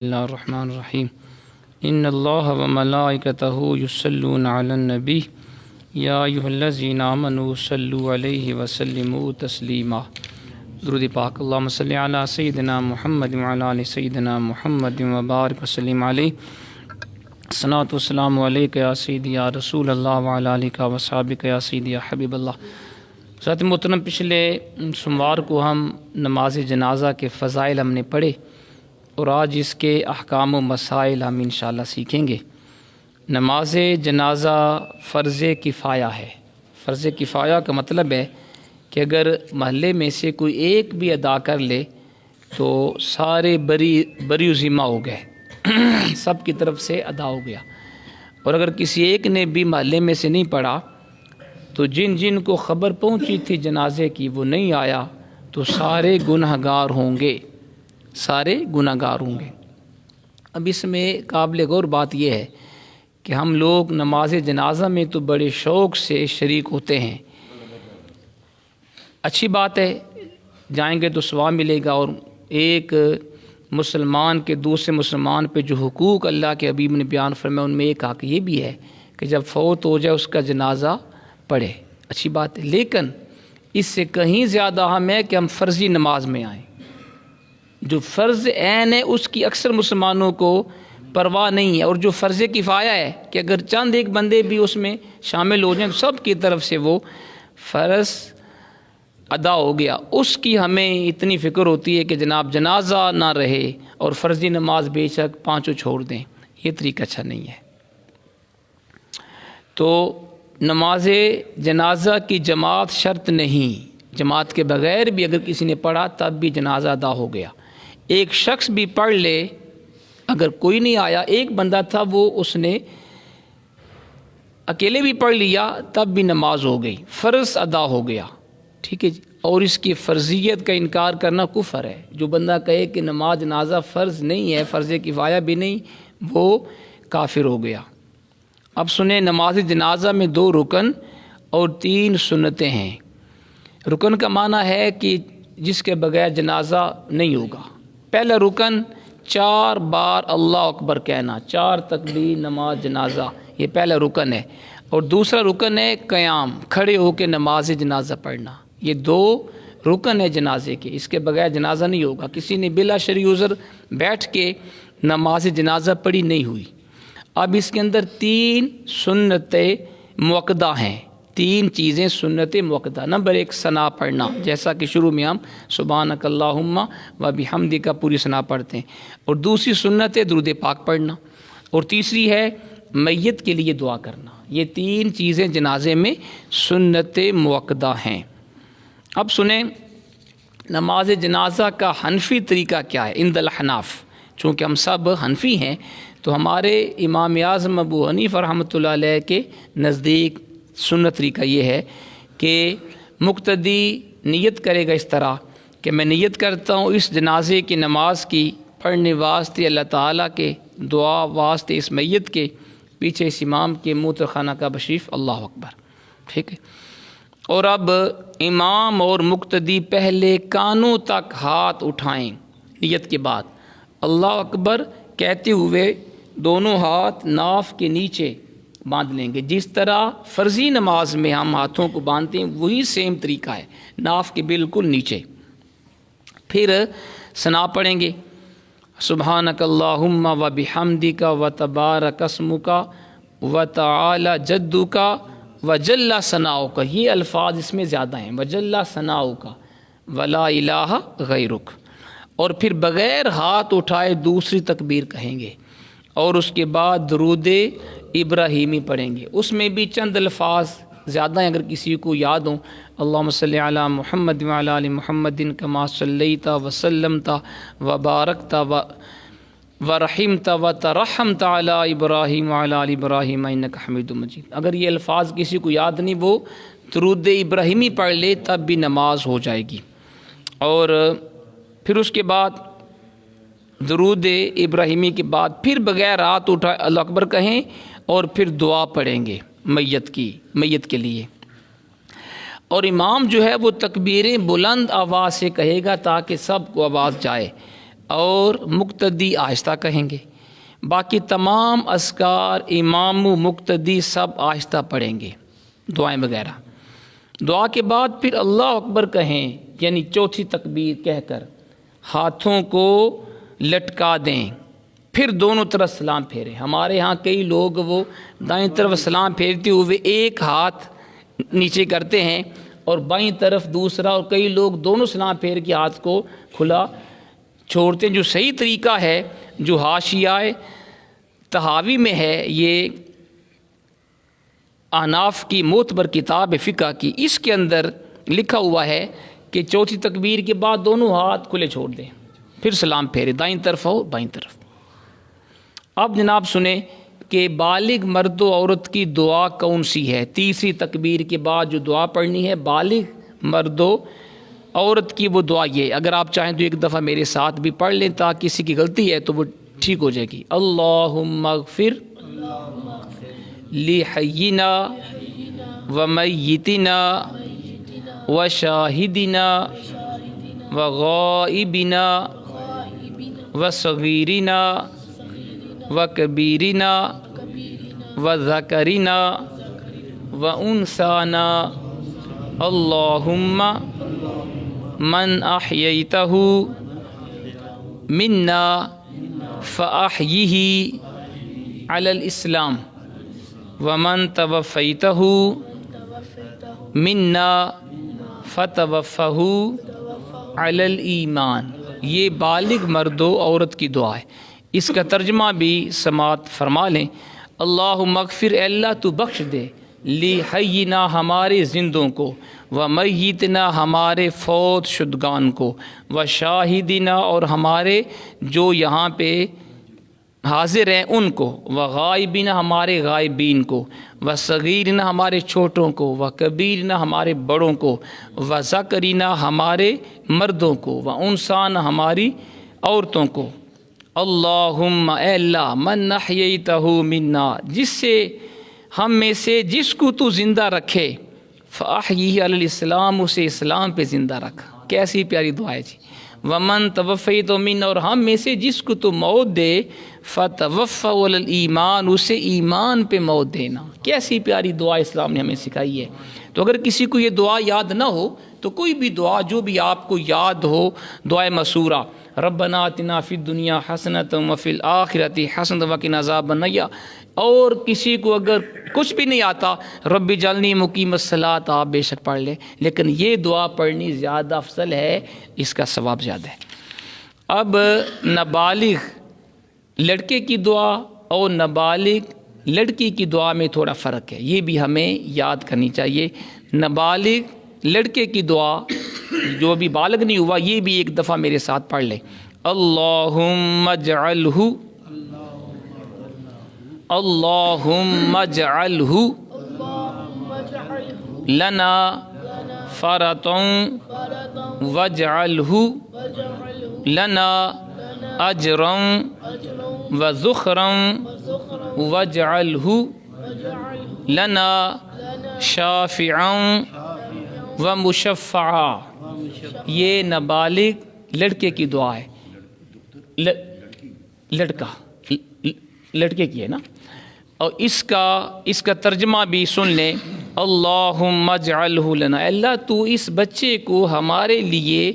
اللہ الرحمن الرحیم ان اللہ وملائکتہ یصلون علی النبی یا ایھا الذین آمنوا صلوا علیہ وسلموا تسلیما۔ درود پاک اللہم صلی علی سیدنا محمد وعلی آل سیدنا محمد وبارک وسلم علیہ۔ الصلاۃ والسلام علیک یا سیدی یا رسول اللہ وعلی آلک وصحبک یا سیدی یا حبیب اللہ۔ ساتھ محترم، پچھلے سوموار کو ہم نماز جنازہ کے فضائل ہم نے پڑھے اور آج اس کے احکام و مسائل ہم انشاءاللہ سیکھیں گے۔ نماز جنازہ فرض کفایہ ہے۔ فرض کفایہ کا مطلب ہے کہ اگر محلے میں سے کوئی ایک بھی ادا کر لے تو سارے بری و ذمہ ہو گئے، سب کی طرف سے ادا ہو گیا۔ اور اگر کسی ایک نے بھی محلے میں سے نہیں پڑھا تو جن جن کو خبر پہنچی تھی جنازے کی وہ نہیں آیا تو سارے گنہگار ہوں گے، سارے گنہگار ہوں گے۔ اب اس میں قابل غور بات یہ ہے کہ ہم لوگ نماز جنازہ میں تو بڑے شوق سے شریک ہوتے ہیں، اچھی بات ہے، جائیں گے تو ثواب ملے گا۔ اور ایک مسلمان کے دوسرے مسلمان پہ جو حقوق اللہ کے حبیب نے بیان فرمایا ان میں ایک حق یہ بھی ہے کہ جب فوت ہو جائے اس کا جنازہ پڑھے، اچھی بات ہے، لیکن اس سے کہیں زیادہ اہم ہے کہ ہم فرضی نماز میں آئیں۔ جو فرض عین ہے اس کی اکثر مسلمانوں کو پرواہ نہیں ہے، اور جو فرض کفایہ ہے کہ اگر چند ایک بندے بھی اس میں شامل ہو جائیں سب کی طرف سے وہ فرض ادا ہو گیا، اس کی ہمیں اتنی فکر ہوتی ہے کہ جناب جنازہ نہ رہے اور فرضی نماز بے شک پانچوں چھوڑ دیں، یہ طریقہ اچھا نہیں ہے۔ تو نماز جنازہ کی جماعت شرط نہیں، جماعت کے بغیر بھی اگر کسی نے پڑھا تب بھی جنازہ ادا ہو گیا۔ ایک شخص بھی پڑھ لے، اگر کوئی نہیں آیا، ایک بندہ تھا وہ اس نے اکیلے بھی پڑھ لیا تب بھی نماز ہو گئی، فرض ادا ہو گیا، ٹھیک ہے جی۔ اور اس کی فرضیت کا انکار کرنا کفر ہے۔ جو بندہ کہے کہ نماز جنازہ فرض نہیں ہے، فرض کفایہ بھی نہیں، وہ کافر ہو گیا۔ اب سنیں، نماز جنازہ میں 2 رکن اور 3 سنتیں ہیں۔ رکن کا معنی ہے کہ جس کے بغیر جنازہ نہیں ہوگا۔ پہلا رکن 4 بار اللہ اکبر کہنا، 4 تکبیر نماز جنازہ، یہ پہلا رکن ہے۔ اور دوسرا رکن ہے قیام، کھڑے ہو کے نماز جنازہ پڑھنا۔ یہ 2 رکن ہے جنازے کے، اس کے بغیر جنازہ نہیں ہوگا۔ کسی نے بلا شرعی عذر بیٹھ کے نماز جنازہ پڑھی نہیں ہوئی۔ اب اس کے اندر 3 سنتیں مؤکدہ ہیں، 3 چیزیں سنت مؤکدہ۔ نمبر 1 ثنا پڑھنا، جیسا کہ شروع میں ہم سبحانک اللہم و بحمدک پوری ثنا پڑھتے ہیں۔ اور دوسری سنت ہے درود پاک پڑھنا، اور تیسری ہے میت کے لیے دعا کرنا۔ یہ 3 چیزیں جنازے میں سنت مؤکدہ ہیں۔ اب سنیں، نماز جنازہ کا حنفی طریقہ کیا ہے عند الاحناف۔ چونکہ ہم سب حنفی ہیں تو ہمارے امام اعظم ابو حنیفہ رحمۃ اللہ علیہ کے نزدیک سنت طریقہ یہ ہے کہ مقتدی نیت کرے گا اس طرح کہ میں نیت کرتا ہوں اس جنازے کی نماز کی پڑھنے واسطے اللہ تعالیٰ کے، دعا واسطے اس میت کے، پیچھے اس امام کے موت خانہ کا بشریف، اللہ اکبر، ٹھیک ہے۔ اور اب امام اور مقتدی پہلے کانوں تک ہاتھ اٹھائیں نیت کے بعد، اللہ اکبر کہتے ہوئے دونوں ہاتھ ناف کے نیچے باندھ لیں گے۔ جس طرح فرضی نماز میں ہم ہاتھوں کو باندھتے ہیں وہی سیم طریقہ ہے، ناف کے بالکل نیچے۔ پھر ثنا پڑھیں گے، سبحانک اللہم و بحمدک و تبارک اسمک و تعالی جدک و جل ثناؤک۔ یہ الفاظ اس میں زیادہ ہیں، و جل ثناؤک ولا الہ غیرک۔ اور پھر بغیر ہاتھ اٹھائے دوسری تکبیر کہیں گے، اور اس کے بعد درود ابراہیمی پڑھیں گے۔ اس میں بھی چند الفاظ زیادہ ہیں، اگر کسی کو یاد ہوں، اللہم صلی علی محمد وعلی آل محمد کما صلیت وسلمت وبارکت ورحمت وترحمت علی ابراہیم وعلی آل ابراہیم انک حمید مجید۔ اگر یہ الفاظ کسی کو یاد نہیں، وہ درود ابراہیمی پڑھ لے تب بھی نماز ہو جائے گی۔ اور پھر اس کے بعد درود ابراہیمی کے بعد پھر بغیر ہاتھ اٹھائے اللہ اکبر کہیں، اور پھر دعا پڑھیں گے میت کے لیے۔ اور امام جو ہے وہ تکبیریں بلند آواز سے کہے گا تاکہ سب کو آواز جائے۔ اور مقتدی آہستہ کہیں گے. باقی تمام اذکار امام و مقتدی سب آہستہ پڑھیں گے دعائیں وغیرہ. دعا کے بعد پھر اللہ اکبر کہیں، یعنی چوتھی تکبیر کہہ کر ہاتھوں کو لٹکا دیں، پھر دونوں طرف سلام پھیریں. ہمارے ہاں کئی لوگ وہ دائیں طرف سلام پھیرتے ہوئے ایک ہاتھ نیچے کرتے ہیں اور بائیں طرف دوسرا، اور کئی لوگ دونوں سلام پھیر کے ہاتھ کو کھلا چھوڑتے ہیں. جو صحیح طریقہ ہے، جو حاشیہ طحاوی میں ہے، یہ احناف کی معتبر کتاب فقہ کی، اس کے اندر لکھا ہوا ہے کہ چوتھی تکبیر کے بعد دونوں ہاتھ کھلے چھوڑ دیں، پھر سلام پھیرے دائیں طرف ہو بائیں طرف. اب جناب سنیں کہ بالغ مرد و عورت کی دعا کون سی ہے. تیسری تکبیر کے بعد جو دعا پڑھنی ہے بالغ مرد و عورت کی، وہ دعا یہ. اگر آپ چاہیں تو ایک دفعہ میرے ساتھ بھی پڑھ لیں تاکہ کسی کی غلطی ہے تو وہ ٹھیک ہو جائے گی. اللہم اغفر لحینا ومیتنا وشاہدنا وغائبنا وصغیرنا وکبیرنا وذکرنا وانثانا. اللہم من احییتہ منا فاحیہ علی الاسلام ومن توفیتہ منا فتوفہ علی الایمان. یہ بالغ مرد و عورت کی دعا ہے. اس کا ترجمہ بھی سماعت فرما لیں. اللہم اغفر، اے اللہ تو بخش دے، لحینا ہمارے زندوں کو، ومیتنا ہمارے فوت شدگان کو، وشاہدنا اور ہمارے جو یہاں پہ حاضر ہیں ان کو، وغائبنا ہمارے غائبین کو، وصغیرنا ہمارے چھوٹوں کو، وکبیرنا ہمارے بڑوں کو، وذکرنا ہمارے مردوں کو، وانثانا ہماری عورتوں کو. اللہم، اے اللہ، من احییتہ منا، جس سے ہم میں سے جس کو تو زندہ رکھے، فاحیہ علی الاسلام، اسے اسلام پہ زندہ رکھ. کیسی پیاری دعا ہے جی. ومن توفیتہ منا، اور ہم میں سے جس کو تو موت دے، فتوفہ علی الایمان، اسے ایمان پہ موت دینا. کیسی پیاری دعا اسلام نے ہمیں سکھائی ہے. تو اگر کسی کو یہ دعا یاد نہ ہو تو کوئی بھی دعا جو بھی آپ کو یاد ہو، دعائے مسورہ، ربنا آتنا فی الدنیا حسنۃ وفی الآخرۃ حسنۃ وقنا عذاب النار. اور کسی کو اگر کچھ بھی نہیں آتا، رب اجعلنی مقیم الصلاۃ، آپ بے شک پڑھ لیں، لیکن یہ دعا پڑھنی زیادہ افضل ہے، اس کا ثواب زیادہ ہے. اب نابالغ لڑکے کی دعا اور نابالغ لڑکی کی دعا میں تھوڑا فرق ہے، یہ بھی ہمیں یاد کرنی چاہیے. نابالغ لڑکے کی دعا، جو بھی بالغ نہیں ہوا، یہ بھی ایک دفعہ میرے ساتھ پڑھ لیں. اللہم اجعلہ، اللہم اجعلہ لنا فرطا واجعلہ لنا اجرا وذخرا واجعلہ لنا شافعا ومشفعا. یہ نابالغ لڑکے کی دعا ہے. لڑکے کی ہے نا. اور اس کا ترجمہ بھی سن لیں. اللہم اجعلہ لنا، اللہ تو اس بچے کو ہمارے لیے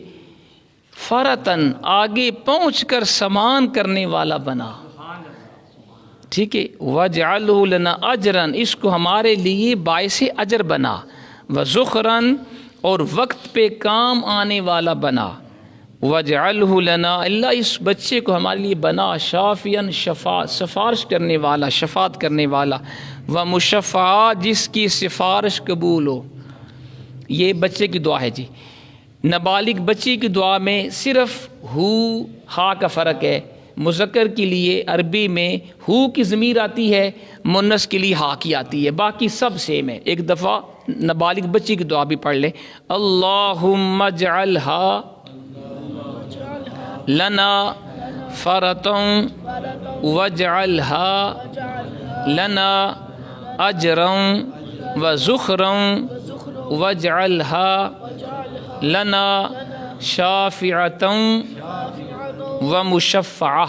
فرطن، آگے پہنچ کر سامان کرنے والا بنا. ٹھیک ہے. واجعلہ لنا اجرا، اس کو ہمارے لیے باعث اجر بنا. وذخرن، اور وقت پہ کام آنے والا بنا. واجعلہ لنا، اللہ اس بچے کو ہمارے لیے بنا شافیاً، سفارش کرنے والا، شفاعت کرنے والا. ومشفعا، جس کی سفارش قبول ہو. یہ بچے کی دعا ہے جی. نابالغ بچے کی دعا میں صرف ہو ہا کا فرق ہے. مذکر کے لیے عربی میں ہو کی ضمیر آتی ہے، مؤنث کے لیے ہا کی آتی ہے، باقی سب سیم ہے. ایک دفعہ نابالغ بچی کی دعا بھی پڑھ لیں. اللہم اجعلہا لنا فرطا واجعلہا لنا اجرا وذخرا واجعلہا لنا شافعتا ومشفعہ،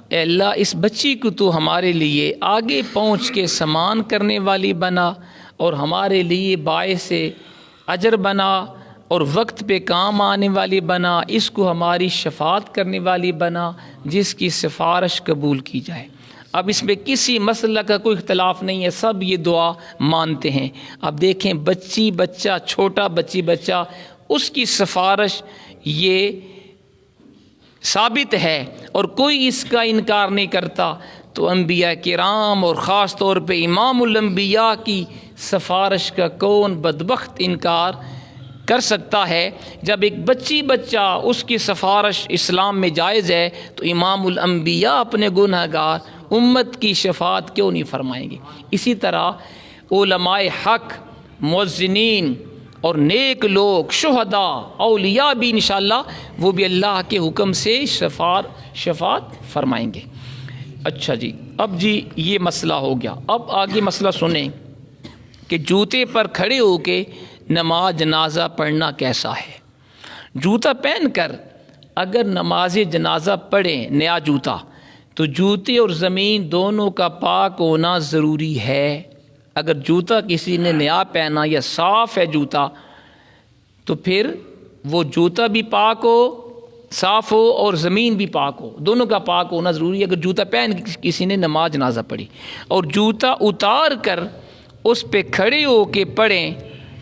اے اللہ اس بچی کو تو ہمارے لیے آگے پہنچ کے سامان کرنے والی بنا اور ہمارے لیے باعث اجر بنا اور وقت پہ کام آنے والی بنا، اس کو ہماری شفاعت کرنے والی بنا جس کی سفارش قبول کی جائے۔ اب اس میں کسی مسئلہ کا کوئی اختلاف نہیں ہے، سب یہ دعا مانتے ہیں۔ اب دیکھیں بچی بچہ، چھوٹا بچی بچہ، اس کی سفارش یہ ثابت ہے اور کوئی اس کا انکار نہیں کرتا، تو انبیاء کرام اور خاص طور پہ امام الانبیاء کی سفارش کا کون بدبخت انکار کر سکتا ہے؟ جب ایک بچی بچہ اس کی سفارش اسلام میں جائز ہے تو امام الانبیاء اپنے گنہگار امت کی شفاعت کیوں نہیں فرمائیں گے؟ اسی طرح علماء حق، مؤذنین اور نیک لوگ، شہداء، اولیاء بھی انشاءاللہ وہ بھی اللہ کے حکم سے شفاعت فرمائیں گے۔ اچھا جی، اب جی یہ مسئلہ ہو گیا۔ اب آگے مسئلہ سنیں کہ جوتے پر کھڑے ہو کے نماز جنازہ پڑھنا کیسا ہے؟ جوتا پہن کر اگر نماز جنازہ پڑھیں، نیا جوتا، تو جوتے اور زمین دونوں کا پاک ہونا ضروری ہے۔ اگر جوتا کسی نے نیا پہنا یا صاف ہے جوتا، تو پھر وہ جوتا بھی پاک ہو، صاف ہو، اور زمین بھی پاک ہو، دونوں کا پاک ہونا ضروری ہے۔ اگر جوتا پہن کسی نے نماز جنازہ پڑھی اور جوتا اتار کر اس پہ کھڑے ہو کے پڑھیں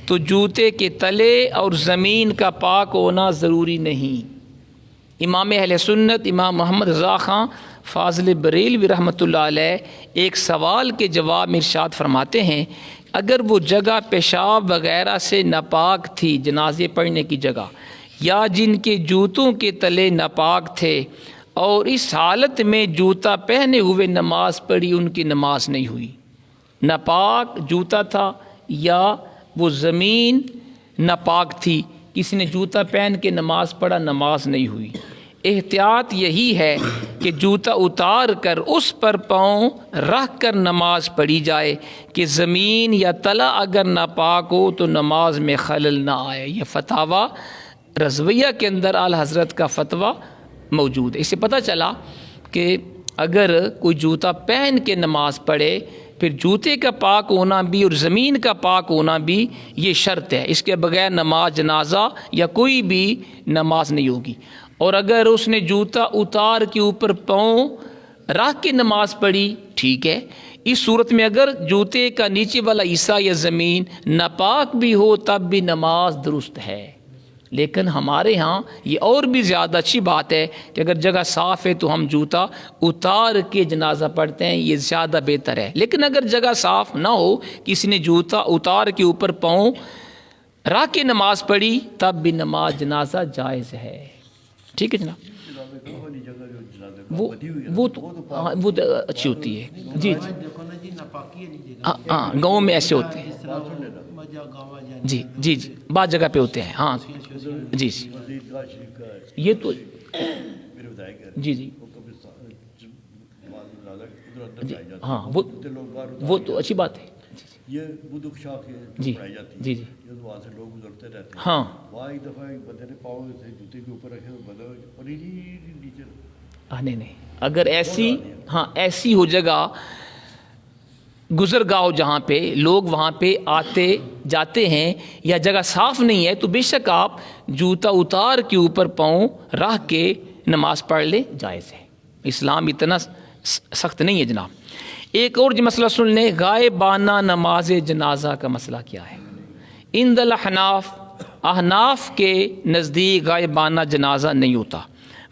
تو جوتے کے تلے اور زمین کا پاک ہونا ضروری نہیں۔ امام اہل سنت امام محمد رضا خان فاضل بریلوی رحمۃ اللہ علیہ ایک سوال کے جواب میں ارشاد فرماتے ہیں، اگر وہ جگہ پیشاب وغیرہ سے ناپاک تھی، جنازے پڑھنے کی جگہ، یا جن کے جوتوں کے تلے ناپاک تھے اور اس حالت میں جوتا پہنے ہوئے نماز پڑھی، ان کی نماز نہیں ہوئی۔ ناپاک جوتا تھا یا وہ زمین ناپاک تھی، کسی نے جوتا پہن کے نماز پڑھا، نماز نہیں ہوئی۔ احتیاط یہی ہے کہ جوتا اتار کر اس پر پاؤں رکھ کر نماز پڑھی جائے کہ زمین یا تلا اگر ناپاک ہو تو نماز میں خلل نہ آئے۔ یہ فتاویٰ رضویہ کے اندر اعلیٰ حضرت کا فتویٰ موجود ہے۔ اس سے پتہ چلا کہ اگر کوئی جوتا پہن کے نماز پڑھے، پھر جوتے کا پاک ہونا بھی اور زمین کا پاک ہونا بھی یہ شرط ہے، اس کے بغیر نماز جنازہ یا کوئی بھی نماز نہیں ہوگی۔ اور اگر اس نے جوتا اتار کے اوپر پاؤں رکھ کے نماز پڑھی، ٹھیک ہے۔ اس صورت میں اگر جوتے کا نیچے والا حصہ یا زمین ناپاک بھی ہو تب بھی نماز درست ہے۔ لیکن ہمارے ہاں یہ اور بھی زیادہ اچھی بات ہے کہ اگر جگہ صاف ہے تو ہم جوتا اتار کے جنازہ پڑھتے ہیں، یہ زیادہ بہتر ہے۔ لیکن اگر جگہ صاف نہ ہو، کسی نے جوتا اتار کے اوپر پاؤں رکھ کے نماز پڑھی، تب بھی نماز جنازہ جائز ہے۔ ٹھیک ہے جناب، وہ تو اچھی ہوتی ہے۔ جی ہاں، گاؤں میں ایسے ہوتے ہیں، جی جی جی، بعض جگہ پہ ہوتے ہیں، ہاں جی جی، یہ تو جی جی ہاں، وہ تو اچھی بات ہے۔ یہ بدک شاہ کے جی پڑھائی جاتی ہے، جی جی، وہاں سے لوگ گزرتے رہتے ہیں۔ ہاں، وہاں ایک دفعہ ایک بندے نے پاؤں سے جوتے کے اوپر رکھے، بندہ نیچے، نہیں، اگر ایسی، ہاں ایسی ہو جگہ گزر گاہ جہاں پہ لوگ وہاں پہ آتے جاتے ہیں یا جگہ صاف نہیں ہے، تو بے شک آپ جوتا اتار کے اوپر پاؤں رکھ کے نماز پڑھ لیں، جائز ہے۔ اسلام اتنا سخت نہیں ہے جناب۔ ایک اور مسئلہ سن لیں، غائبانہ نماز جنازہ کا مسئلہ کیا ہے؟ عند الاحناف، احناف کے نزدیک غائبانہ جنازہ نہیں ہوتا،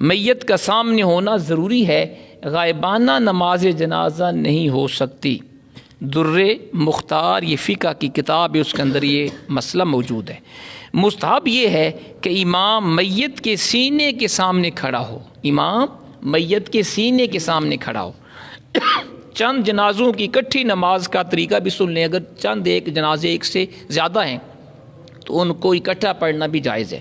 میت کا سامنے ہونا ضروری ہے، غائبانہ نماز جنازہ نہیں ہو سکتی۔ در مختار یہ فقہ کی کتاب ہے، اس کے اندر یہ مسئلہ موجود ہے۔ مستحب یہ ہے کہ امام میت کے سینے کے سامنے کھڑا ہو، امام میت کے سینے کے سامنے کھڑا ہو۔ چند جنازوں کی اکٹھی نماز کا طریقہ بھی سن لیں، اگر چند ایک جنازے ایک سے زیادہ ہیں تو ان کو اکٹھا پڑھنا بھی جائز ہے۔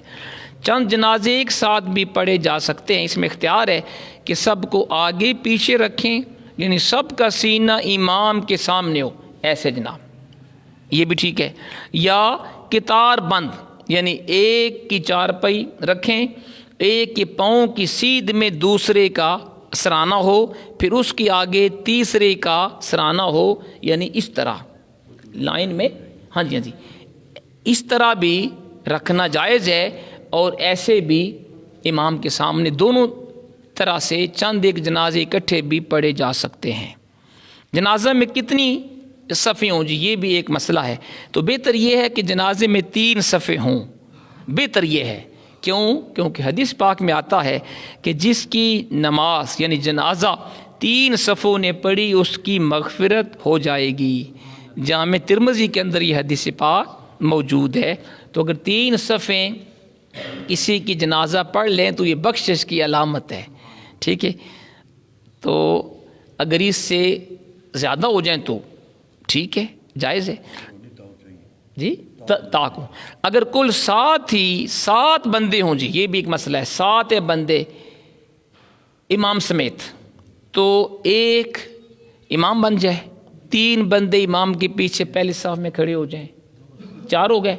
چند جنازے ایک ساتھ بھی پڑھے جا سکتے ہیں، اس میں اختیار ہے کہ سب کو آگے پیچھے رکھیں، یعنی سب کا سینہ امام کے سامنے ہو، ایسے جناب یہ بھی ٹھیک ہے۔ یا قطار بند، یعنی ایک کی چارپائی رکھیں ایک کے پاؤں کی سیدھ میں دوسرے کا سرانہ ہو، پھر اس کے آگے تیسرے کا سرانہ ہو، یعنی اس طرح لائن میں، ہاں جی اس طرح بھی رکھنا جائز ہے، اور ایسے بھی امام کے سامنے دونوں طرح سے چند ایک جنازے اکٹھے بھی پڑھے جا سکتے ہیں۔ جنازہ میں کتنی صفیں ہوں جی، یہ بھی ایک مسئلہ ہے۔ تو بہتر یہ ہے کہ جنازے میں 3 صفیں ہوں، بہتر یہ ہے۔ کیونکہ حدیث پاک میں آتا ہے کہ جس کی نماز یعنی جنازہ 3 صفوں نے پڑھی اس کی مغفرت ہو جائے گی۔ جامع ترمذی کے اندر یہ حدیث پاک موجود ہے۔ تو اگر 3 صفیں کسی کی جنازہ پڑھ لیں تو یہ بخشش کی علامت ہے، ٹھیک ہے۔ تو اگر اس سے زیادہ ہو جائیں تو ٹھیک ہے، جائز ہے جی، تاکو۔ اگر کل 7 بندے ہوں جی، یہ بھی ایک مسئلہ ہے، 7 بندے امام سمیت، تو ایک امام بن جائے، 3 بندے امام کے پیچھے پہلے صف میں کھڑے ہو جائیں، 4 ہو گئے،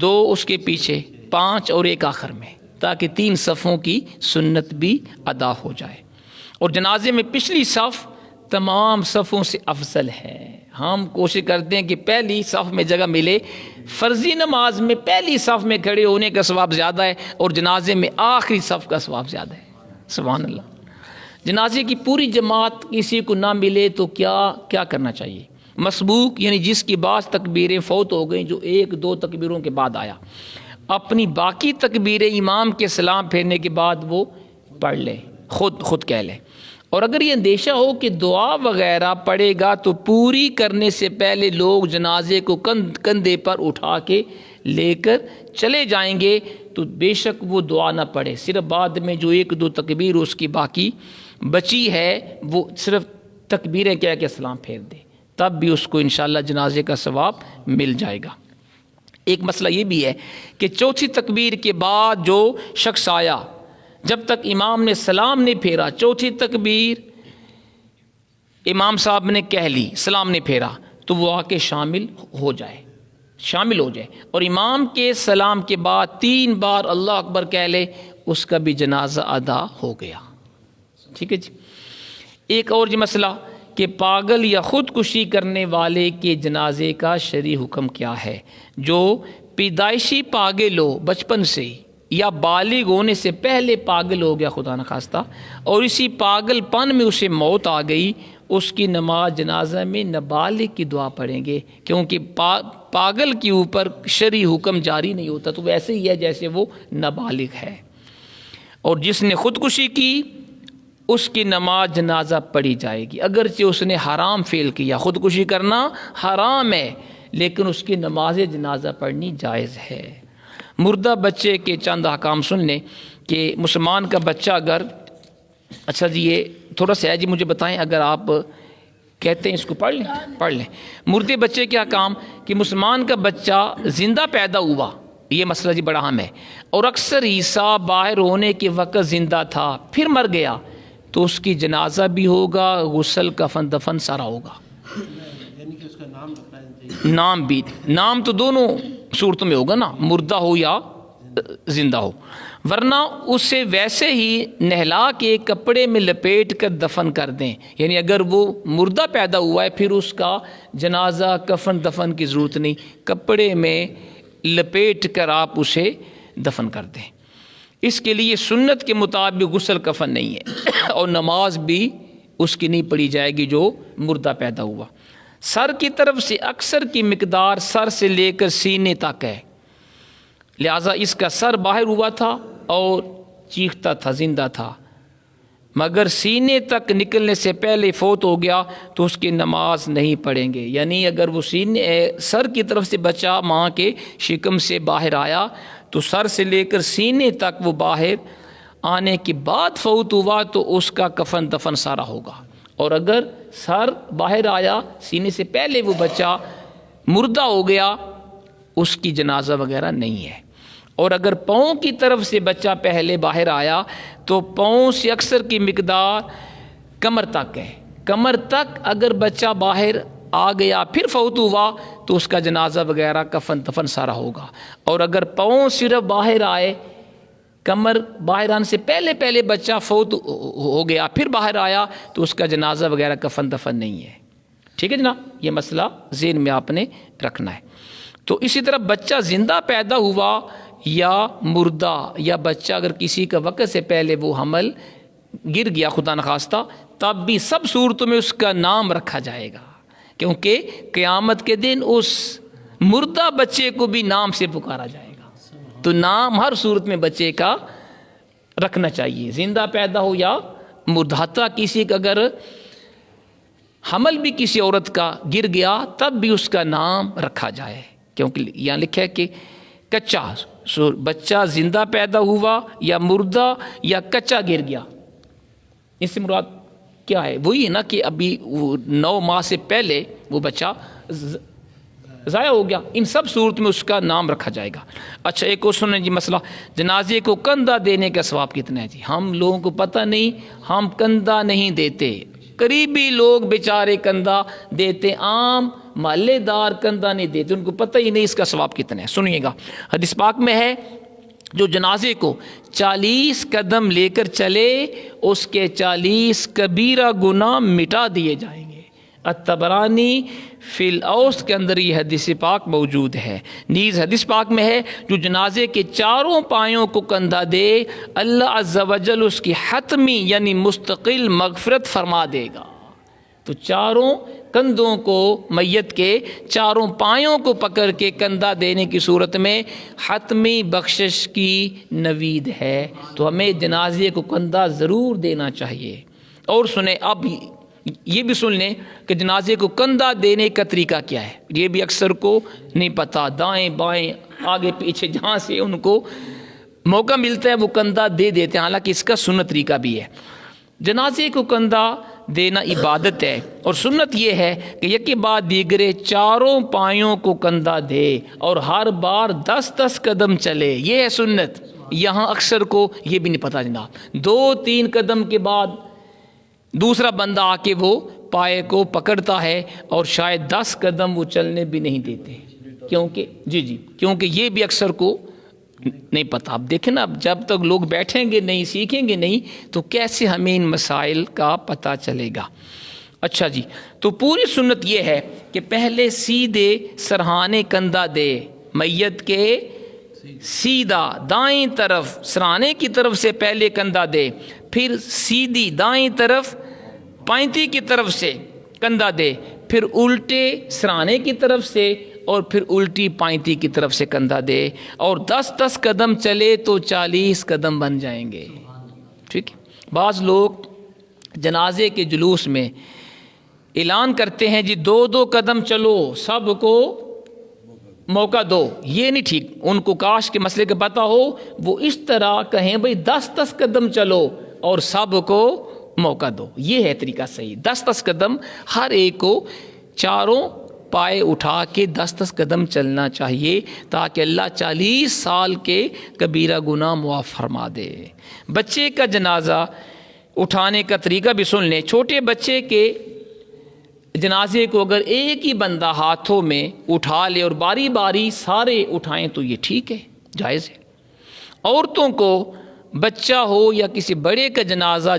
2 اس کے پیچھے، 5 اور 1 آخر میں، تاکہ 3 صفوں کی سنت بھی ادا ہو جائے۔ اور جنازے میں پچھلی صف تمام صفوں سے افضل ہے۔ ہم کوشش کرتے ہیں کہ پہلی صف میں جگہ ملے، فرضی نماز میں پہلی صف میں کھڑے ہونے کا ثواب زیادہ ہے، اور جنازے میں آخری صف کا ثواب زیادہ ہے۔ سبحان اللہ۔ جنازے کی پوری جماعت کسی کو نہ ملے تو کیا کرنا چاہیے؟ مسبوق یعنی جس کی بعض تکبیریں فوت ہو گئیں، جو 1-2 تکبیروں کے بعد آیا، اپنی باقی تکبیریں امام کے سلام پھیرنے کے بعد وہ پڑھ لے، خود کہہ لے۔ اور اگر یہ اندیشہ ہو کہ دعا وغیرہ پڑھے گا تو پوری کرنے سے پہلے لوگ جنازے کو کندھے پر اٹھا کے لے کر چلے جائیں گے، تو بے شک وہ دعا نہ پڑھے، صرف بعد میں جو 1-2 تکبیر اس کی باقی بچی ہے وہ صرف تکبیریں کہہ کے سلام پھیر دے، تب بھی اس کو انشاءاللہ جنازے کا ثواب مل جائے گا۔ ایک مسئلہ یہ بھی ہے کہ 4تھی تکبیر کے بعد جو شخص آیا، جب تک امام نے سلام نہیں پھیرا، 4تھی تکبیر امام صاحب نے کہہ لی، سلام نہیں پھیرا، تو وہ آ کے شامل ہو جائے، اور امام کے سلام کے بعد 3 بار اللہ اکبر کہہ لے، اس کا بھی جنازہ ادا ہو گیا، ٹھیک ہے جی۔ ایک اور جی مسئلہ کہ پاگل یا خودکشی کرنے والے کے جنازے کا شرعی حکم کیا ہے؟ جو پیدائشی پاگل ہو بچپن سے، یا بالغ ہونے سے پہلے پاگل ہو گیا خدا نخواستہ، اور اسی پاگل پن میں اسے موت آ گئی، اس کی نماز جنازہ میں نابالغ کی دعا پڑھیں گے، کیونکہ پاگل کے اوپر شرعی حکم جاری نہیں ہوتا، تو ویسے ہی ہے جیسے وہ نابالغ ہے۔ اور جس نے خودکشی کی اس کی نماز جنازہ پڑھی جائے گی، اگرچہ اس نے حرام فعل کیا، خودکشی کرنا حرام ہے، لیکن اس کی نماز جنازہ پڑھنی جائز ہے۔ مردہ بچے کے چند احکام سن لیں کہ مسلمان کا بچہ اگر، اچھا جی یہ تھوڑا سا ہے جی، مجھے بتائیں، اگر آپ کہتے ہیں اس کو پڑھ لیں۔ مردے بچے کے احکام کہ مسلمان کا بچہ زندہ پیدا ہوا، یہ مسئلہ جی بڑا اہم ہے، اور اکثر عیسیٰ باہر ہونے کے وقت زندہ تھا پھر مر گیا، تو اس کی جنازہ بھی ہوگا، غسل کفن دفن سارا ہوگا۔ یعنی کہ اس کا نام رکھنا بھی، نام تو دونوں صورتوں میں ہوگا نا، مردہ ہو یا زندہ ہو، ورنہ اسے ویسے ہی نہلا کے کپڑے میں لپیٹ کر دفن کر دیں، یعنی اگر وہ مردہ پیدا ہوا ہے پھر اس کا جنازہ کفن دفن کی ضرورت نہیں، کپڑے میں لپیٹ کر آپ اسے دفن کر دیں۔ اس کے لیے سنت کے مطابق غسل کفن نہیں ہے، اور نماز بھی اس کی نہیں پڑھی جائے گی جو مردہ پیدا ہوا۔ سر کی طرف سے اکثر کی مقدار سر سے لے کر سینے تک ہے، لہذا اس کا سر باہر ہوا تھا اور چیختا تھا، زندہ تھا، مگر سینے تک نکلنے سے پہلے فوت ہو گیا تو اس کی نماز نہیں پڑھیں گے۔ یعنی اگر وہ سر کی طرف سے بچہ ماں کے شکم سے باہر آیا تو سر سے لے کر سینے تک وہ باہر آنے کے بعد فوت ہوا تو اس کا کفن دفن سارا ہوگا، اور اگر سر باہر آیا سینے سے پہلے وہ بچہ مردہ ہو گیا اس کی جنازہ وغیرہ نہیں ہے۔ اور اگر پاؤں کی طرف سے بچہ پہلے باہر آیا تو پاؤں سے اکثر کی مقدار کمر تک ہے، کمر تک اگر بچہ باہر آ گیا پھر فوت ہوا تو اس کا جنازہ وغیرہ کفن دفن سارا ہوگا۔ اور اگر پاؤں صرف باہر آئے کمر باہر آنے سے پہلے بچہ فوت ہو گیا پھر باہر آیا تو اس کا جنازہ وغیرہ کفن دفن نہیں ہے. ٹھیک ہے جناب، یہ مسئلہ ذہن میں آپ نے رکھنا ہے. تو اسی طرح بچہ زندہ پیدا ہوا یا مردہ، یا بچہ اگر کسی کا وقت سے پہلے وہ حمل گر گیا خدا نخواستہ، تب بھی سب صورتوں میں اس کا نام رکھا جائے گا، کیونکہ قیامت کے دن اس مردہ بچے کو بھی نام سے پکارا جائے گا. تو نام ہر صورت میں بچے کا رکھنا چاہیے، زندہ پیدا ہو یا مردہ. حتیٰ کسی کا اگر حمل بھی کسی عورت کا گر گیا تب بھی اس کا نام رکھا جائے، کیونکہ یہاں لکھا ہے کہ کچا بچہ زندہ پیدا ہوا یا مردہ یا کچا گر گیا. اس سے مراد کیا ہے؟ وہی ہے نا کہ ابھی 9 ماہ سے پہلے وہ بچہ ضائع ہو گیا. ان سب صورت میں اس کا نام رکھا جائے گا. اچھا، ایک اور سنیں جی مسئلہ، جنازے کو کندھا دینے کا ثواب کتنا ہے جی؟ ہم لوگوں کو پتہ نہیں، ہم کندھا نہیں دیتے. قریبی لوگ بیچارے کندھا دیتے، عام محلے دار کندھا نہیں دیتے، ان کو پتہ ہی نہیں اس کا ثواب کتنا ہے. سنیے گا، حدیث پاک میں ہے جو جنازے کو 40 قدم لے کر چلے اس کے 40 کبیرہ گناہ مٹا دیے جائیں گے. الطبرانی فی الاوسط کے اندر یہ حدیث پاک موجود ہے. نیز حدیث پاک میں ہے جو جنازے کے چاروں پایوں کو کندھا دے اللہ عز و جل اس کی حتمی یعنی مستقل مغفرت فرما دے گا. تو چاروں کندھوں کو، میت کے چاروں پایوں کو پکڑ کے کندھا دینے کی صورت میں حتمی بخشش کی نوید ہے. تو ہمیں جنازے کو کندھا ضرور دینا چاہیے. اور سنیں، اب یہ بھی سن لیں کہ جنازے کو کندھا دینے کا طریقہ کیا ہے. یہ بھی اکثر کو نہیں پتہ، دائیں بائیں آگے پیچھے جہاں سے ان کو موقع ملتا ہے وہ کندھا دے دیتے ہیں، حالانکہ اس کا سنت طریقہ بھی ہے. جنازے کو کندھا دینا عبادت ہے، اور سنت یہ ہے کہ یکی بعد دیگرے چاروں پایوں کو کندھا دے اور ہر بار 10 قدم چلے. یہ ہے سنت. یہاں اکثر کو یہ بھی نہیں پتہ جناب، 2-3 قدم کے بعد دوسرا بندہ آ کے وہ پائے کو پکڑتا ہے اور شاید 10 قدم وہ چلنے بھی نہیں دیتے، کیونکہ یہ بھی اکثر کو نہیں پتہ. اب دیکھیں نا، اب جب تک لوگ بیٹھیں گے نہیں، سیکھیں گے نہیں، تو کیسے ہمیں ان مسائل کا پتہ چلے گا. اچھا جی، تو پوری سنت یہ ہے کہ پہلے سیدھے سرہانے کندھا دے، میت کے سیدھا دائیں طرف سرہانے کی طرف سے پہلے کندھا دے، پھر سیدھی دائیں طرف پائنتی کی طرف سے کندھا دے، پھر الٹے سرانے کی طرف سے اور پھر الٹی پائنتی کی طرف سے کندھا دے، اور 10 قدم چلے تو 40 قدم بن جائیں گے. ٹھیک ہے. بعض لوگ جنازے کے جلوس میں اعلان کرتے ہیں جی 2 قدم چلو، سب کو موقع دو. یہ نہیں ٹھیک. ان کو کاش کے مسئلے کا پتہ ہو، وہ اس طرح کہیں بھئی 10 قدم چلو اور سب کو موقع دو. یہ ہے طریقہ صحیح. 10 قدم ہر ایک کو چاروں پائے اٹھا کے 10 قدم چلنا چاہیے، تاکہ اللہ 40 سال کے کبیرہ گناہ معاف فرما دے. بچے کا جنازہ اٹھانے کا طریقہ بھی سن لیں. چھوٹے بچے کے جنازے کو اگر ایک ہی بندہ ہاتھوں میں اٹھا لے اور باری باری سارے اٹھائیں تو یہ ٹھیک ہے، جائز ہے. عورتوں کو بچہ ہو یا کسی بڑے کا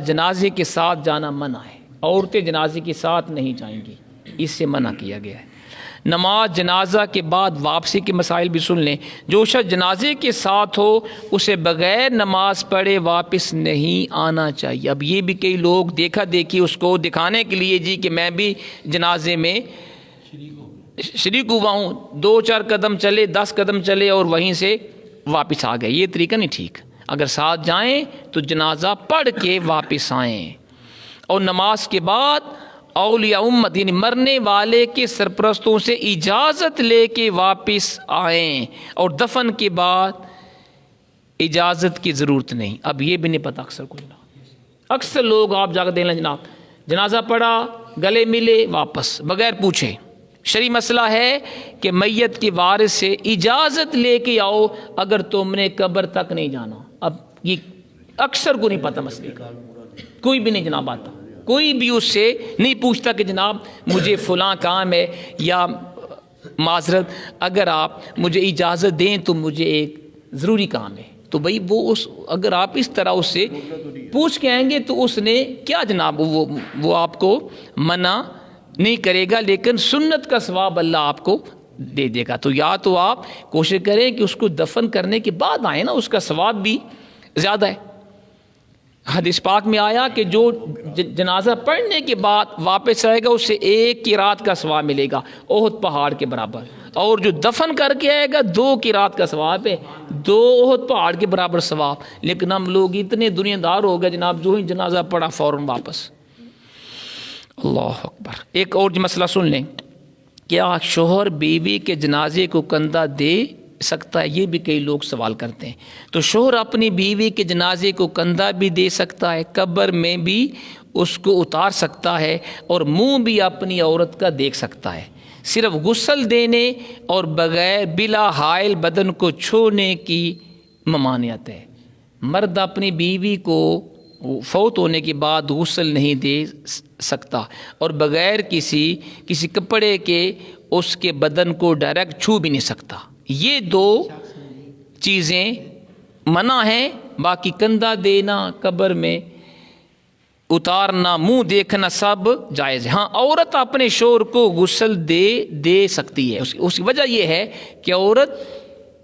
جنازے کے ساتھ جانا منع ہے. عورتیں جنازے کے ساتھ نہیں جائیں گی، اس سے منع کیا گیا ہے. نماز جنازہ کے بعد واپسی کے مسائل بھی سن لیں. جو شخص جنازے کے ساتھ ہو اسے بغیر نماز پڑھے واپس نہیں آنا چاہیے. اب یہ بھی کئی لوگ دیکھا دیکھی اس کو دکھانے کے لیے جی کہ میں بھی جنازے میں شریک ہوا ہوں، 2-4 قدم چلے، 10 قدم چلے اور وہیں سے واپس آ گئے. یہ طریقہ نہیں ٹھیک. اگر ساتھ جائیں تو جنازہ پڑھ کے واپس آئیں. اور نماز کے بعد اولیاء امت یعنی مرنے والے کے سرپرستوں سے اجازت لے کے واپس آئیں، اور دفن کے بعد اجازت کی ضرورت نہیں. اب یہ بھی نہیں پتہ اکثر کو جناب، اکثر لوگ آپ جا کے دیکھ لیں جناب، جنازہ پڑھا، گلے ملے، واپس بغیر پوچھے. شرعی مسئلہ ہے کہ میت کے وارث سے اجازت لے کے آؤ اگر تم نے قبر تک نہیں جانا. اب یہ اکثر کو نہیں پتہ مسئلے کا، کوئی بھی نہیں جناب آتا، کوئی بھی اس سے نہیں پوچھتا کہ جناب مجھے فلاں کام ہے، یا معذرت اگر آپ مجھے اجازت دیں تو مجھے ایک ضروری کام ہے. تو بھئی وہ اگر آپ اس طرح اس سے پوچھ کے آئیں گے تو اس نے کیا جناب وہ آپ کو منع نہیں کرے گا، لیکن سنت کا ثواب اللہ آپ کو دے دے گا. تو یا تو آپ کوشش کریں کہ اس کو دفن کرنے کے بعد آئیں نا، اس کا ثواب بھی زیادہ ہے. حدیث پاک میں آیا کہ جو جنازہ پڑھنے کے بعد واپس آئے گا اسے 1 قرات کا ثواب ملے گا احد پہاڑ کے برابر، اور جو دفن کر کے آئے گا 2 قرات کا ثواب ہے، 2 احد پہاڑ کے برابر ثواب. لیکن ہم لوگ اتنے دنیا دار ہو گئے جناب، جو ہی جنازہ پڑھا فوراً واپس. اللہ اکبر. ایک اور مسئلہ سن لیں، کیا شوہر بیوی کے جنازے کو کندھا دے سکتا ہے؟ یہ بھی کئی لوگ سوال کرتے ہیں. تو شوہر اپنی بیوی کے جنازے کو کندھا بھی دے سکتا ہے، قبر میں بھی اس کو اتار سکتا ہے، اور منہ بھی اپنی عورت کا دیکھ سکتا ہے. صرف غسل دینے اور بغیر بلا حائل بدن کو چھونے کی ممانعت ہے. مرد اپنی بیوی کو فوت ہونے کے بعد غسل نہیں دے سکتا، اور بغیر کسی کپڑے کے اس کے بدن کو ڈائریکٹ چھو بھی نہیں سکتا. یہ 2 چیزیں منع ہیں. باقی کندھا دینا، قبر میں اتارنا، منہ دیکھنا سب جائز ہے. ہاں عورت اپنے شوہر کو غسل دے سکتی ہے. اس کی وجہ یہ ہے کہ عورت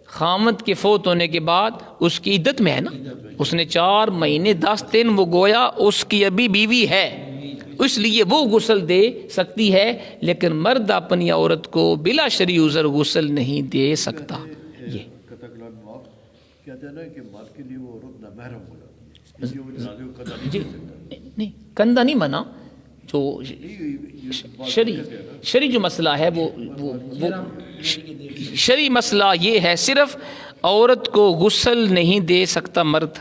خامد کے فوت ہونے کے بعد اس کی عدت میں ہے نا، اس نے 4 مہینے 10 دن وہ گویا اس کی ابھی بیوی ہے، اس لیے وہ غسل دے سکتی ہے. لیکن مرد اپنی عورت کو بلا شرعی عذر غسل نہیں دے سکتا. یہ کہتے ہیں نا کہ مرد کے لیے وہ عورت نامحرم ہو جاتی ہے، اس لیے وہ جنازے کو کندھا جی نہیں دے سکتا. نہیں، کندھا نہیں منع. جو شرعی جو مسئلہ ہے وہ شرعی مسئلہ یہ ہے، صرف عورت کو غسل نہیں دے سکتا مرد،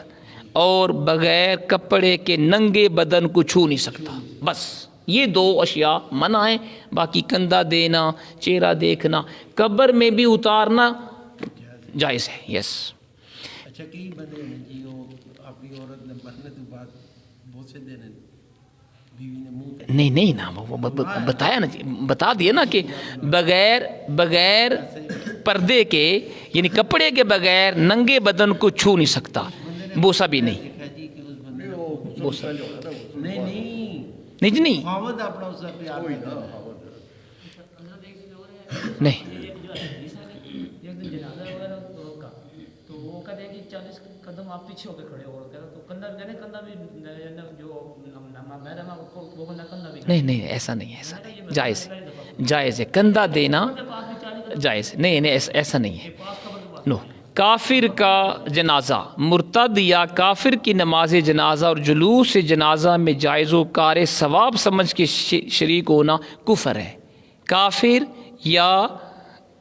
اور بغیر کپڑے کے ننگے بدن کو چھو نہیں سکتا. بس یہ 2 اشیاء منع ہیں. باقی کندھا دینا، چہرہ دیکھنا، قبر میں بھی اتارنا جائز ہے. یس. اچھا کئی بندے ہیں جی وہ اپنی عورت نے مرنے کے بعد بہت سے دن بیوی نے منہ نہیں نا، وہ بتایا نا جی، بتا دیا نا کہ بغیر پردے کے یعنی کپڑے کے بغیر ننگے بدن کو چھو نہیں سکتا. بوسا بھی نہیں. بوسا نہیں جی، نہیں خاوند اپنا اس سے پیار کرتا ہے. نہیں. تو وہ کہتے ہیں کہ 40 قدم آپ پیچھے ہو کے کھڑے ہو گئے تو کندھا بھی جو محرم ہے وہ کندھا بھی نہیں ایسا نہیں ہے، ایسا نہیں. جائز ہے کندھا دینا جائز. نہیں ایسا نہیں ہے. نو. کافر کا جنازہ، مرتد یا کافر کی نماز جنازہ اور جلوس جنازہ میں جائز و کار ثواب سمجھ کے شریک ہونا کفر ہے. کافر یا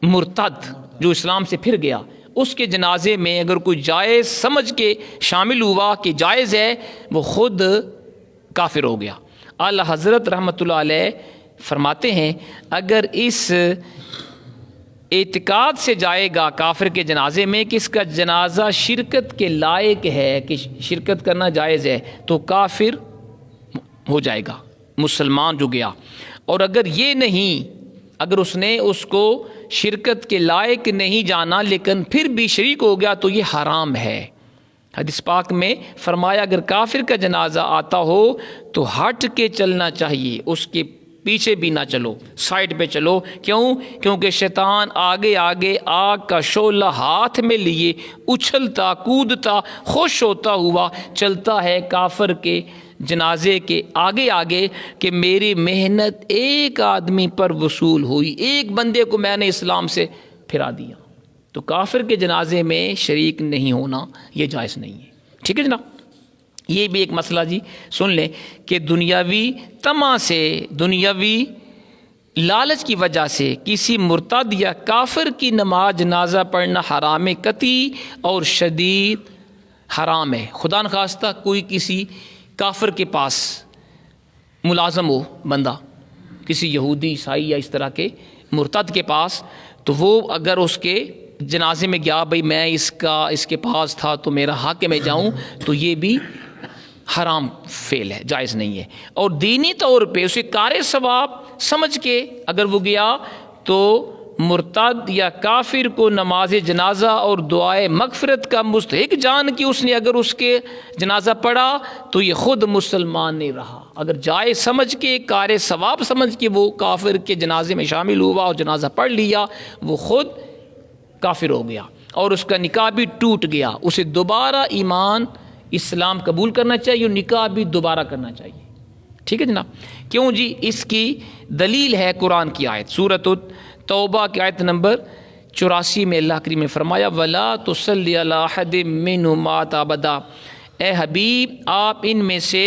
مرتد جو اسلام سے پھر گیا، اس کے جنازے میں اگر کوئی جائز سمجھ کے شامل ہوا کہ جائز ہے، وہ خود کافر ہو گیا. اعلیٰ حضرت رحمۃ اللہ علیہ فرماتے ہیں اگر اس اعتقاد سے جائے گا کافر کے جنازے میں کہ اس کا جنازہ شرکت کے لائق ہے، کہ شرکت کرنا جائز ہے، تو کافر ہو جائے گا، مسلمان جو گیا. اور اگر یہ نہیں، اگر اس نے اس کو شرکت کے لائق نہیں جانا لیکن پھر بھی شریک ہو گیا تو یہ حرام ہے. حدیث پاک میں فرمایا اگر کافر کا جنازہ آتا ہو تو ہٹ کے چلنا چاہیے، اس کے پیچھے بھی نہ چلو، سائڈ پہ چلو. کیوں؟ کیونکہ شیطان آگے آگے آگ کا شعلہ ہاتھ میں لیے اچھلتا کودتا خوش ہوتا ہوا چلتا ہے کافر کے جنازے کے آگے آگے کہ میری محنت ایک آدمی پر وصول ہوئی، ایک بندے کو میں نے اسلام سے پھرا دیا. تو کافر کے جنازے میں شریک نہیں ہونا یہ جائز نہیں ہے. ٹھیک ہے جناب. یہ بھی ایک مسئلہ جی سن لیں کہ دنیاوی طمع سے، دنیاوی لالچ کی وجہ سے کسی مرتد یا کافر کی نماز جنازہ پڑھنا حرام قطعی اور شدید حرام ہے. خدا نخواستہ کوئی کسی کافر کے پاس ملازم ہو بندہ، کسی یہودی عیسائی یا اس طرح کے مرتد کے پاس، تو وہ اگر اس کے جنازے میں گیا بھئی میں اس کے پاس تھا تو میرا حق ہے میں جاؤں، تو یہ بھی حرام فعل ہے، جائز نہیں ہے. اور دینی طور پہ اسے کار ثواب سمجھ کے اگر وہ گیا تو مرتد یا کافر کو نماز جنازہ اور دعائے مغفرت کا مستحق جان کہ اس نے اگر اس کے جنازہ پڑھا تو یہ خود مسلمان نہیں رہا. اگر جائز سمجھ کے کار ثواب سمجھ کے وہ کافر کے جنازے میں شامل ہوا اور جنازہ پڑھ لیا وہ خود کافر ہو گیا اور اس کا نکاح بھی ٹوٹ گیا. اسے دوبارہ ایمان اسلام قبول کرنا چاہیے اور نکاح بھی دوبارہ کرنا چاہیے. ٹھیک ہے جناب. کیوں جی؟ اس کی دلیل ہے قرآن کی آیت سورۃ توبہ کی آیت نمبر 84 میں اللہ کریم نے فرمایا وَلَا تُصَلِّ عَلَىٰ أَحَدٍ مِّنْهُمْ مَاتَ أَبَدًا. اے حبیب آپ ان میں سے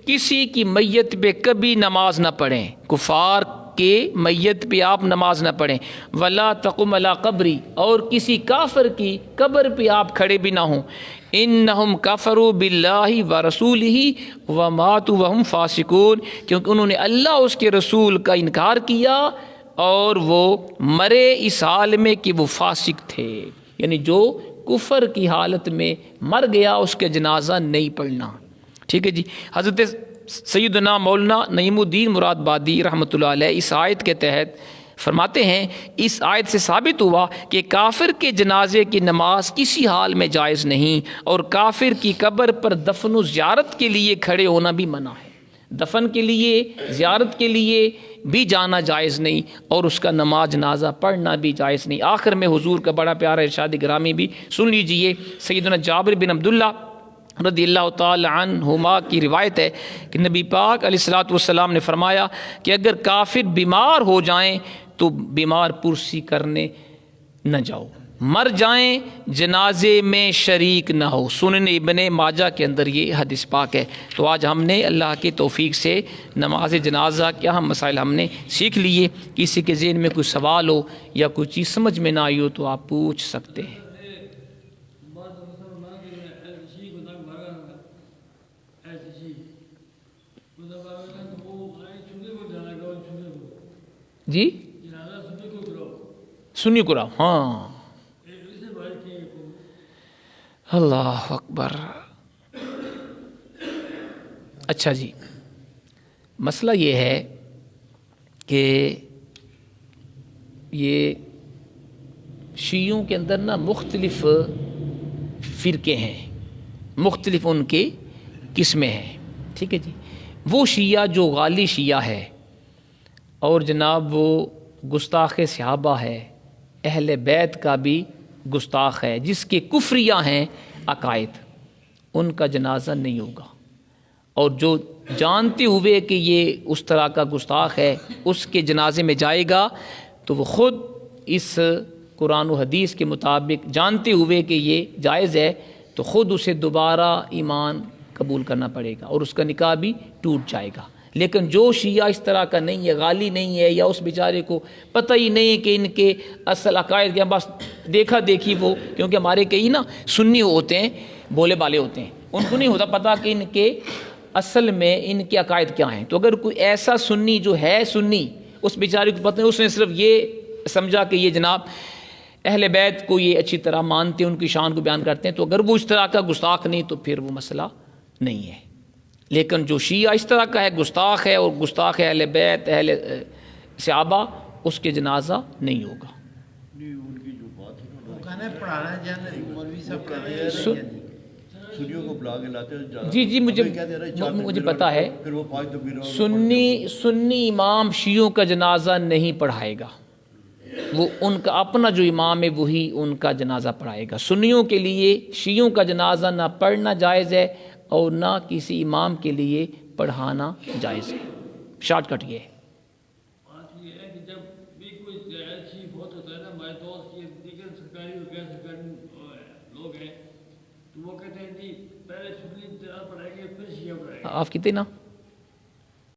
کسی کی میت پہ کبھی نماز نہ پڑھیں. کفار کے میت پہ آپ نماز نہ پڑھیں. وَلَا تَقُمْ عَلَىٰ قَبْرِي اور کسی کافر کی قبر پہ آپ کھڑے بھی نہ ہوں. انہم کفروا باللہ ورسولہ وماتوا وہم فاسقون کیونکہ انہوں نے اللہ اس کے رسول کا انکار کیا اور وہ مرے اس حال میں کہ وہ فاسق تھے. یعنی جو کفر کی حالت میں مر گیا اس کے جنازہ نہیں پڑھنا. ٹھیک ہے جی. حضرت سیدنا مولانا نعیم الدین مراد بادی رحمۃ اللہ علیہ اس آیت کے تحت فرماتے ہیں اس آیت سے ثابت ہوا کہ کافر کے جنازے کی نماز کسی حال میں جائز نہیں اور کافر کی قبر پر دفن و زیارت کے لیے کھڑے ہونا بھی منع ہے. دفن کے لیے زیارت کے لیے بھی جانا جائز نہیں اور اس کا نماز جنازہ پڑھنا بھی جائز نہیں. آخر میں حضور کا بڑا پیارا ارشاد گرامی بھی سن لیجئے. سیدنا جابر بن عبداللہ رضی اللہ تعالی عنہما کی روایت ہے کہ نبی پاک علیہ الصلوۃ والسلام نے فرمایا کہ اگر کافر بیمار ہو جائیں تو بیمار پرسی کرنے نہ جاؤ. مر جائیں جنازے میں شریک نہ ہو. سنن ابن ماجہ کے اندر یہ حدیث پاک ہے. تو آج ہم نے اللہ کی توفیق سے نماز جنازہ کے اہم مسائل ہم نے سیکھ لیے. کسی کے ذہن میں کوئی سوال ہو یا کوئی چیز سمجھ میں نہ آئی ہو تو آپ پوچھ سکتے ہیں. جی سنی قرآن ہاں اللہ اکبر. اچھا جی مسئلہ یہ ہے کہ یہ شیعوں کے اندر نا مختلف فرقے ہیں مختلف ان کے قسمیں ہیں. ٹھیک ہے جی. وہ شیعہ جو غالی شیعہ ہے اور جناب وہ گستاخ صحابہ ہے اہل بیت کا بھی گستاخ ہے جس کے کفریہ ہیں عقائد ان کا جنازہ نہیں ہوگا. اور جو جانتے ہوئے کہ یہ اس طرح کا گستاخ ہے اس کے جنازے میں جائے گا تو وہ خود اس قرآن و حدیث کے مطابق جانتے ہوئے کہ یہ جائز ہے تو خود اسے دوبارہ ایمان قبول کرنا پڑے گا اور اس کا نکاح بھی ٹوٹ جائے گا. لیکن جو شیعہ اس طرح کا نہیں ہے غالی نہیں ہے یا اس بیچارے کو پتہ ہی نہیں کہ ان کے اصل عقائد کے بس دیکھا دیکھی وہ کیونکہ ہمارے کئی نا سنی ہوتے ہیں بولے بالے ہوتے ہیں ان کو نہیں ہوتا پتہ کہ ان کے اصل میں ان کے عقائد کیا ہیں. تو اگر کوئی ایسا سنی جو ہے سنی اس بیچارے کو پتہ نہیں اس نے صرف یہ سمجھا کہ یہ جناب اہل بیت کو یہ اچھی طرح مانتے ہیں ان کی شان کو بیان کرتے ہیں تو اگر وہ اس طرح کا گستاخ نہیں تو پھر وہ مسئلہ نہیں ہے. لیکن جو شیعہ اس طرح کا ہے گستاخ ہے اور گستاخ ہے اہل بیت اہل صحابہ اس کے جنازہ نہیں ہوگا. ان کی جو بات ہے وہ کہنا ہے پڑھانا جانا مولوی صاحب کہنا ہے سنیوں کو بلا کے لاتے ہیں. جی مجھے پتہ ہے پھر وہ 5 تکبیروں سنی امام شیعوں کا جنازہ نہیں پڑھائے گا. وہ ان کا اپنا جو امام ہے وہی ان کا جنازہ پڑھائے گا. سنیوں کے لیے شیعوں کا جنازہ نہ پڑھنا جائز ہے اور نہ کسی امام کے لیے پڑھانا جائز ہے. شارٹ کٹ یہ ہے. بات یہ ہے کہ جب بھی کوئی ایسی بہت ہوتا ہے نا ہمارے دوست یہ دیگر سرکاری اور غیر سرکاری لوگ ہیں تو وہ کہتے ہیں جی پہلے سنی پڑھائیں گے پھر شیعہ پڑھائیں گے. آپ کتنے نا